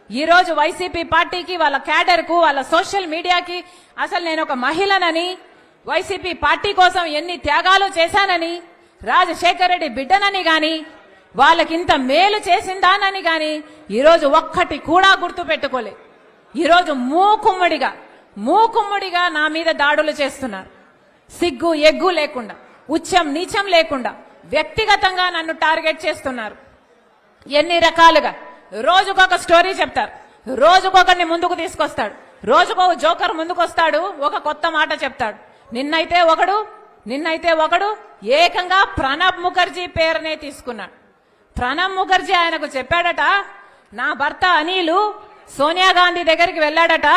ఈరోజు వైసీపీ పార్టీకి, వాళ్ళ క్యాడర్కు, వాళ్ళ సోషల్ మీడియాకి అసలు నేను ఒక మహిళనని, వైసీపీ పార్టీ కోసం ఎన్ని త్యాగాలు చేశానని, రాజశేఖర రెడ్డి బిడ్డనని గాని, వాళ్ళకింత మేలు చేసిందానని గాని ఈరోజు ఒక్కటి కూడా గుర్తు పెట్టుకోలే. ఈరోజు మూకుమ్మడిగా నా మీద దాడులు చేస్తున్నారు. సిగ్గు ఎగ్గు లేకుండా, ఉచ్చం నీచం లేకుండా వ్యక్తిగతంగా నన్ను టార్గెట్ చేస్తున్నారు. ఎన్ని రకాలుగా రోజుకొక స్టోరీ చెప్తారు, రోజుకొకరిని ముందుకు తీసుకొస్తాడు, రోజుకొక జోకర్ ముందుకు వస్తాడు, ఒక కొత్త మాట చెప్తాడు. నిన్నైతే ఒకడు ఏకంగా ప్రణబ్ ముఖర్జీ పేరునే తీసుకున్నాడు. ప్రణబ్ ముఖర్జీ ఆయనకు చెప్పాడట, నా భర్త అనిలు సోనియా గాంధీ దగ్గరికి వెళ్ళాడట,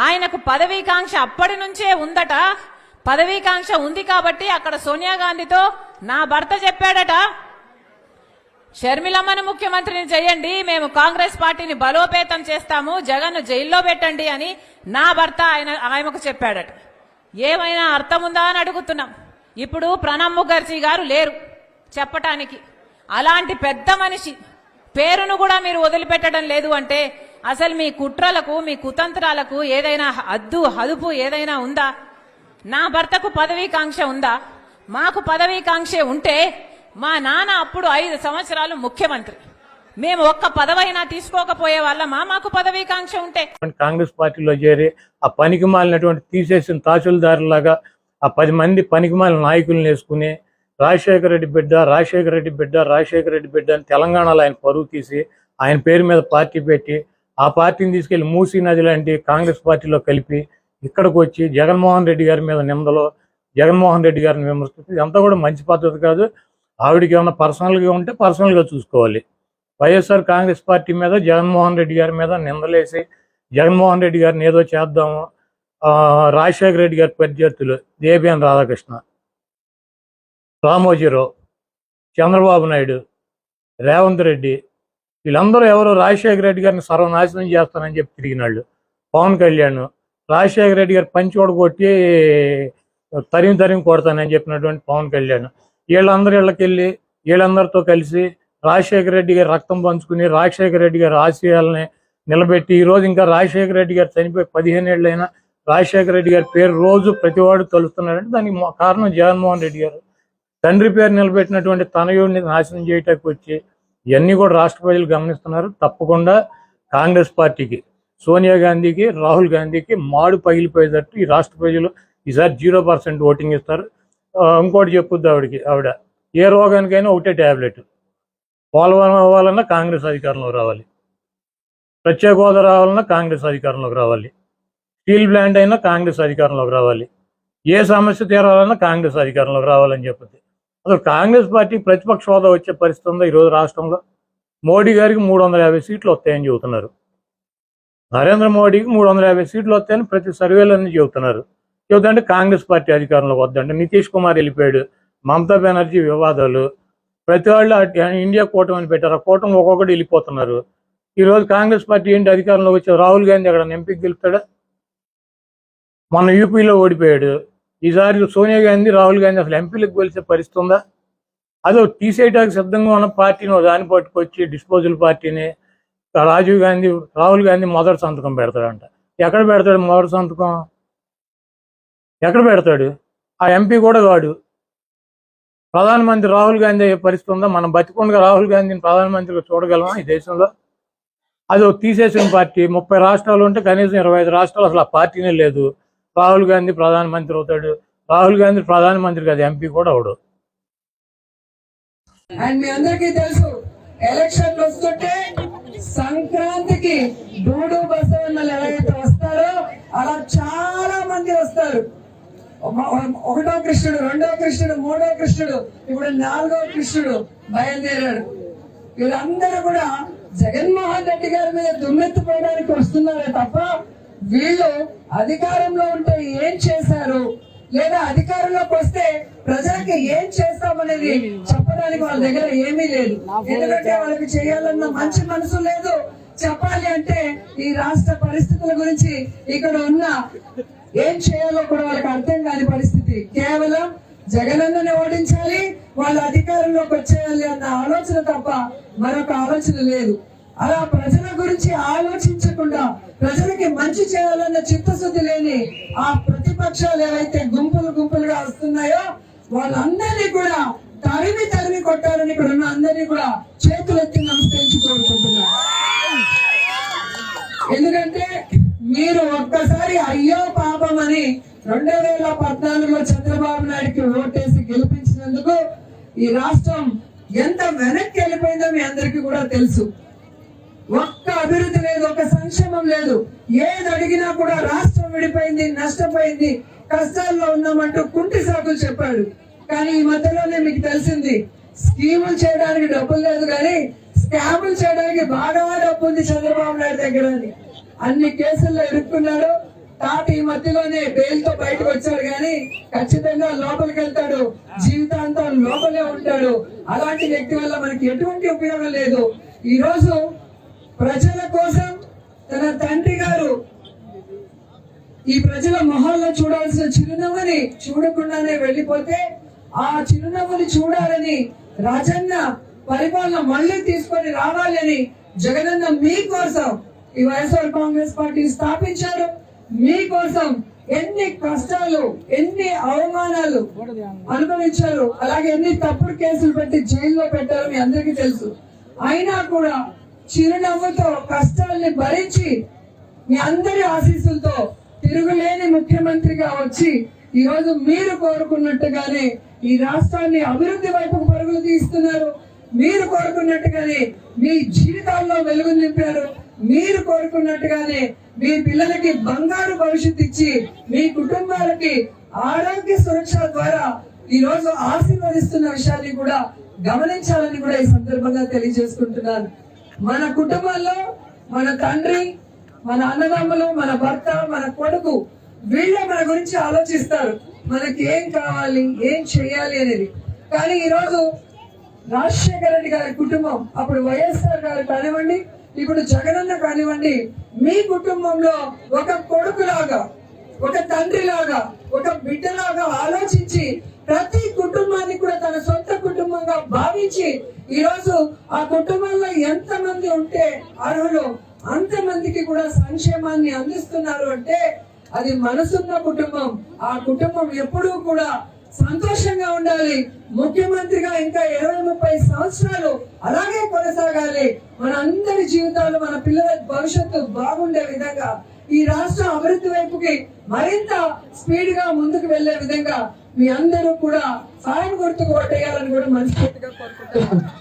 ఆయనకు పదవీకాంక్ష అప్పటి నుంచే ఉందట, పదవీకాంక్ష ఉంది కాబట్టి అక్కడ సోనియా గాంధీతో నా భర్త చెప్పాడట, షర్మిలమ్మను ముఖ్యమంత్రిని చేయండి, మేము కాంగ్రెస్ పార్టీని బలోపేతం చేస్తాము, జగన్ను జైల్లో పెట్టండి అని నా భర్త ఆయనకు చెప్పాడట. ఏమైనా అర్థం ఉందా అని అడుగుతున్నాం. ఇప్పుడు ప్రణబ్ ముఖర్జీ గారు లేరు చెప్పటానికి. అలాంటి పెద్ద మనిషి పేరును కూడా మీరు వదిలిపెట్టడం లేదు అంటే అసలు మీ కుట్రలకు, మీ కుతంత్రాలకు ఏదైనా హదుపు ఏదైనా ఉందా? నా భర్తకు పదవీకాంక్ష ఉందా? మాకు పదవీకాంక్ష ఉంటే మా నాన్న అప్పుడు 5 సంవత్సరాలు ముఖ్యమంత్రి, మేము ఒక్క పదవైనా తీసుకోకపోయే వాళ్ళమా? మాకు పదవీకాంక్ష ఉంటే. కాంగ్రెస్ పార్టీలో చేరి ఆ పనికి మాలినటువంటి తీసేసిన తహసీల్దారులాగా ఆ 10 మంది పనికి మాలిన నాయకులను వేసుకుని రాజశేఖర రెడ్డి బిడ్డ అని తెలంగాణలో ఆయన పరువు తీసి ఆయన పేరు మీద పార్టీ పెట్టి ఆ పార్టీని తీసుకెళ్లి మూసీ నది లాంటి కాంగ్రెస్ పార్టీలో కలిపి ఇక్కడికి వచ్చి జగన్మోహన్ రెడ్డి గారి మీద నిందలో, జగన్మోహన్ రెడ్డి గారిని విమర్శిస్తుంది. ఇదంతా కూడా మంచి పద్ధతి కాదు. ఆవిడకి ఏమన్నా పర్సనల్గా ఉంటే పర్సనల్గా చూసుకోవాలి. వైఎస్ఆర్ కాంగ్రెస్ పార్టీ మీద, జగన్మోహన్ రెడ్డి గారి మీద నిందలేసి జగన్మోహన్ రెడ్డి గారిని ఏదో చేద్దాము, రాజశేఖర రెడ్డి గారి ప్రత్యర్థులు దేబిఎన్ రాధాకృష్ణ, రామోజీరావు, చంద్రబాబు నాయుడు, రేవంత్ రెడ్డి, వీళ్ళందరూ ఎవరో రాజశేఖర రెడ్డి గారిని సర్వనాశనం చేస్తానని చెప్పి తిరిగినాళ్ళు. పవన్ కళ్యాణ్ రాజశేఖర రెడ్డి గారు పంచి కొట్టి తరిమి కొడతానని చెప్పినటువంటి పవన్ కళ్యాణ్, వీళ్ళందరూ ఇళ్ళకెళ్ళి వీళ్ళందరితో కలిసి రాజశేఖర రెడ్డి గారు రక్తం పంచుకుని రాజశేఖర రెడ్డి గారి ఆశయాలని నిలబెట్టి ఈరోజు ఇంకా రాజశేఖర రెడ్డి గారు చనిపోయి 15 ఏళ్ళైనా రాజశేఖర రెడ్డి గారి పేరు రోజు ప్రతివాడు తలుస్తున్నాడంటే దానికి కారణం జగన్మోహన్ రెడ్డి గారు. తండ్రి పేరు నిలబెట్టినటువంటి తనయుడిని నాశనం చేయటానికి వచ్చి ఇవన్నీ కూడా రాష్ట్ర ప్రజలు గమనిస్తున్నారు. తప్పకుండా కాంగ్రెస్ పార్టీకి, సోనియా గాంధీకి, రాహుల్ గాంధీకి మాడు పగిలిపోయేటట్టు ఈ రాష్ట్ర ప్రజలు ఈసారి 0% ఓటింగ్ ఇస్తారు. ఇంకోటి చెప్పుద్ది ఆవిడ ఏ రోగానికైనా ఒకటే ట్యాబ్లెట్, పోలవరం అవ్వాలన్నా కాంగ్రెస్ అధికారంలోకి రావాలి, ప్రత్యేక హోదా రావాలన్నా కాంగ్రెస్ అధికారంలోకి రావాలి, స్టీల్ ప్లాంట్ అయినా కాంగ్రెస్ అధికారంలోకి రావాలి, ఏ సమస్య తీరాలన్నా కాంగ్రెస్ అధికారంలోకి రావాలని చెప్పింది. అసలు కాంగ్రెస్ పార్టీ ప్రతిపక్ష హోదా వచ్చే పరిస్థితి ఉందో ఈరోజు రాష్ట్రంలో? మోడీ గారికి 350 సీట్లు వస్తాయని చెబుతున్నారు, నరేంద్ర మోడీకి 350 సీట్లు వస్తాయని ప్రతి సర్వేలన్నీ చెబుతున్నారు. చెబుతుంటే కాంగ్రెస్ పార్టీ అధికారంలోకి వద్దంటే నితీష్ కుమార్ వెళ్ళిపోయాడు, మమతా బెనర్జీ వివాదాలు, ప్రతి వాళ్ళు ఇండియా కూటమి అని పెట్టారు, ఆ కూటమి ఒక్కొక్కటి వెళ్ళిపోతున్నారు. ఈరోజు కాంగ్రెస్ పార్టీ ఏంటి అధికారంలోకి వచ్చే? రాహుల్ గాంధీ అక్కడ ఎంపీకి గెలుస్తాడా? మొన్న యూపీలో ఓడిపోయాడు. ఈసారి సోనియా గాంధీ, రాహుల్ గాంధీ అసలు ఎంపీలకు గెలిచే పరిస్థితి ఉందా? అదో తీసేయడానికి సిద్ధంగా ఉన్న పార్టీని దాన్ని పట్టుకొచ్చి డిస్పోజల్ పార్టీని రాహుల్ గాంధీ మొదటి సంతకం పెడతాడంట. ఎక్కడ పెడతాడు మొదటి సంతకం? ఎక్కడ పెడతాడు? ఆ ఎంపీ కూడా కాడు. ప్రధానమంత్రి రాహుల్ గాంధీ అయ్యే పరిస్థితి ఉందా? మనం బతికుండగా రాహుల్ గాంధీని ప్రధానమంత్రిగా చూడగలమా ఈ దేశంలో? అది తీసేసిన పార్టీ 30 రాష్ట్రాలు ఉంటే కనీసం 25 రాష్ట్రాలు అసలు ఆ పార్టీనే లేదు. రాహుల్ గాంధీ ప్రధానమంత్రి అవుతాడు. రాహుల్ గాంధీ ప్రధానమంత్రి కాదు, ఎంపీ కూడా అవడు. అండ్ మీ అందరికీ తెలుసు, ఎలక్షన్లు వస్తుంటే సంక్రాంతికి డూడు బసవన్నలు ఎవరైతే వస్తారో అలా చాలా మంది వస్తారు. 1వ కృష్ణుడు, 2వ కృష్ణుడు, 3వ కృష్ణుడు, ఇప్పుడు 4వ కృష్ణుడు బయలుదేరాడు. వీళ్ళందరూ కూడా జగన్మోహన్ రెడ్డి గారి మీద దుమ్మెత్తిపోవడానికి వస్తున్నారే తప్ప వీళ్ళు అధికారంలో ఉంటే ఏం చేశారు, లేదా అధికారంలోకి వస్తే ప్రజలకి ఏం చేస్తామనేది చెప్పడానికి వాళ్ళ దగ్గర ఏమీ లేదు. ఎందుకంటే వాళ్ళకి చేయాలన్న మంచి మనసు లేదు. చెప్పాలి అంటే ఈ రాష్ట్ర పరిస్థితుల గురించి, ఇక్కడ ఉన్న ఏం చేయాలో కూడా వాళ్ళకి అర్థం కాని పరిస్థితి. కేవలం జగనన్నని ఓడించాలి, వాళ్ళ అధికారంలోకి వచ్చేయాలి అన్న ఆలోచన తప్ప మరొక ఆలోచన లేదు. అలా ప్రజల గురించి ఆలోచన ఆలోచించకుండా ప్రజలకి మంచి చేయాలన్న చిత్తశుద్ధి లేని ఆ ప్రతిపక్షాలు ఏవైతే గుంపులుగా వస్తున్నాయో వాళ్ళందరినీ కూడా తరిమి కొట్టాలని ఇక్కడ ఉన్న అందరినీ కూడా చేతులెత్తి నమస్కరించి కోరుకుంటున్నా. ఎందుకంటే మీరు ఒక్కసారి అయ్యో పాపం అని 2014లో చంద్రబాబు నాయుడుకి ఓటేసి గెలిపించినందుకు ఈ రాష్ట్రం ఎంత వెనక్కి వెళ్ళిపోయిందో మీ అందరికీ కూడా తెలుసు. ఒక్క అభివృద్ధి లేదు, ఒక సంక్షేమం లేదు. ఏది అడిగినా కూడా రాష్ట్రం విడిపోయింది, నష్టపోయింది, కష్టాల్లో ఉన్నామంటూ కుంటి సాకులు చెప్పాడు. కానీ ఈ మధ్యలోనే మీకు తెలిసింది స్కీములు చేయడానికి డబ్బులు లేదు, కానీ స్కాములు చేయడానికి బాగా డబ్బు ఉంది చంద్రబాబు నాయుడు దగ్గర అని అన్ని కేసుల్లో ఇరుక్కున్నాడు. తాత ఈ మధ్యలోనే బెయిల్ తో బయటకు వచ్చాడు, కానీ ఖచ్చితంగా లోపలికి వెళ్తాడు, జీవితాంతం లోపలే ఉంటాడు. అలాంటి వ్యక్తి వల్ల మనకి ఎటువంటి ఉపయోగం లేదు. ఈ రోజు ప్రజల కోసం తన తండ్రి గారు ఈ ప్రజల మొహాల్లో చూడాల్సిన చిరునవ్వుని చూడకుండానే వెళ్ళిపోతే ఆ చిరునవ్వుని చూడాలని రాజన్న పరిపాలన మళ్ళీ తీసుకొని రావాలని జగనన్న మీకోసం ఈ వైఎస్ఆర్ కాంగ్రెస్ పార్టీ స్థాపించారు. మీకోసం ఎన్ని కష్టాలు, ఎన్ని అవమానాలు అనుభవించారు, అలాగే ఎన్ని తప్పుడు కేసులు పెట్టి జైల్లో పెట్టారు మీ అందరికీ తెలుసు. అయినా కూడా చిరునవ్వుతో కష్టాల్ని భరించి మీ అందరి ఆశీస్సులతో తిరుగులేని ముఖ్యమంత్రిగా వచ్చి ఈ రోజు మీరు కోరుకున్నట్టుగానే ఈ రాష్ట్రాన్ని అభివృద్ధి వైపుకు పరుగులు తీస్తున్నారు. మీరు కోరుకున్నట్టుగానే మీ జీవితాల్లో వెలుగు నింపారు. మీరు కోరుకున్నట్టుగానే మీ పిల్లలకి బంగారు భవిష్యత్తు ఇచ్చి మీ కుటుంబాలకి ఆరోగ్య సురక్ష ద్వారా ఈ రోజు ఆశీర్వదిస్తున్న విషయాన్ని కూడా గమనించాలని కూడా ఈ సందర్భంగా తెలియజేసుకుంటున్నాను. మన కుటుంబంలో మన తండ్రి, మన అన్నదమ్ములు, మన భర్త, మన కొడుకు వీళ్ళే మన గురించి ఆలోచిస్తారు, మనకి ఏం కావాలి, ఏం చేయాలి అనేది. కానీ ఈరోజు రాజశేఖర రెడ్డి గారి కుటుంబం, అప్పుడు వైఎస్ఆర్ గారు కానివ్వండి, ఇప్పుడు జగనన్న కానివ్వండి, మీ కుటుంబంలో ఒక కొడుకులాగా, ఒక తండ్రిలాగా, ఒక బిడ్డలాగా ఆలోచించి ప్రతి కుటుంబాన్ని కూడా తన సొంత కుటుంబంగా భావించి ఈ రోజు ఆ కుటుంబంలో ఎంత మంది ఉంటే అర్హులు అంతమందికి కూడా సంక్షేమాన్ని అందిస్తున్నారు అంటే అది మనసున్న కుటుంబం. ఆ కుటుంబం ఎప్పుడూ కూడా సంతోషంగా ఉండాలి. ముఖ్యమంత్రిగా ఇంకా 20-30 సంవత్సరాలు అలాగే కొనసాగాలి. మన అందరి జీవితాలు, మన పిల్లల భవిష్యత్తు బాగుండే విధంగా, ఈ రాష్ట్రం అభివృద్ధి వైపుకి మరింత స్పీడ్ గా ముందుకు వెళ్లే విధంగా మీ అందరూ కూడా సాయం గుర్తుకు ఓటేయాలని కూడా మనస్ఫూర్తిగా కోరుకుంటున్నాను.